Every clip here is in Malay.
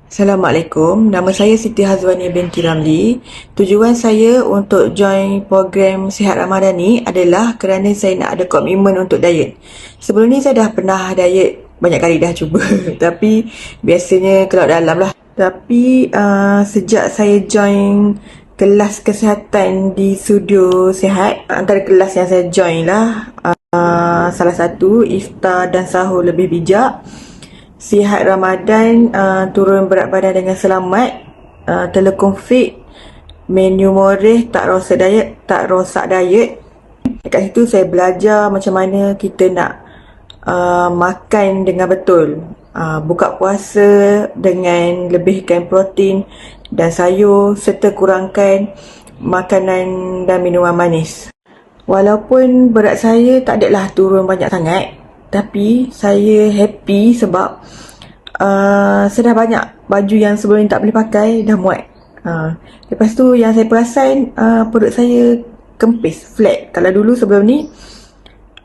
Assalamualaikum, nama saya Siti Hazwania binti Ramli. Tujuan saya untuk join program Sihat Ramadan ni adalah kerana saya nak ada komitmen untuk diet. Sebelum ni saya dah pernah diet, banyak kali dah cuba tapi biasanya keluar dalam lah. Tapi sejak saya join kelas kesihatan di Studio Sihat, antara kelas yang saya join lah salah satu iftar dan sahur lebih bijak, Sihat Ramadan, turun berat badan dengan selamat, telekong fit, menu murih, tak rosak diet. Dekat situ saya belajar macam mana kita nak makan dengan betul, buka puasa dengan lebihkan protein dan sayur serta kurangkan makanan dan minuman manis. Walaupun berat saya tak adalah turun banyak sangat, tapi saya happy sebab saya dah banyak baju yang sebelum ni tak boleh pakai dah muat. Lepas tu yang saya perasan, perut saya kempis, flat. Kalau dulu sebelum ni,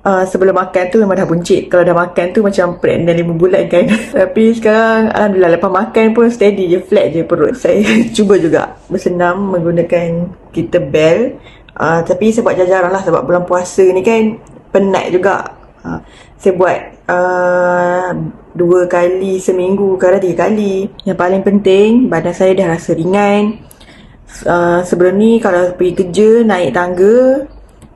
sebelum makan tu memang dah buncit. Kalau dah makan tu macam pregnant 5 bulan kan. Tapi sekarang alhamdulillah, lepas makan pun steady je, flat je perut. Saya cuba juga bersenam menggunakan kettlebell. Tapi saya buat jarang lah sebab bulan puasa ni kan penat juga. Saya buat 2 kali seminggu, kadang 3 kali. Yang paling penting, badan saya dah rasa ringan. Sebelum ni kalau pergi kerja, naik tangga,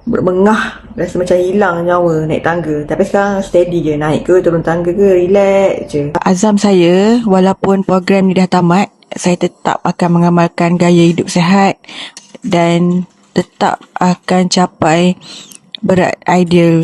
bermengah, rasa macam hilang nyawa naik tangga. Tapi sekarang steady je, naik ke turun tangga ke, relax je. Azam saya, walaupun program ni dah tamat, saya tetap akan mengamalkan gaya hidup sihat dan tetap akan capai berat ideal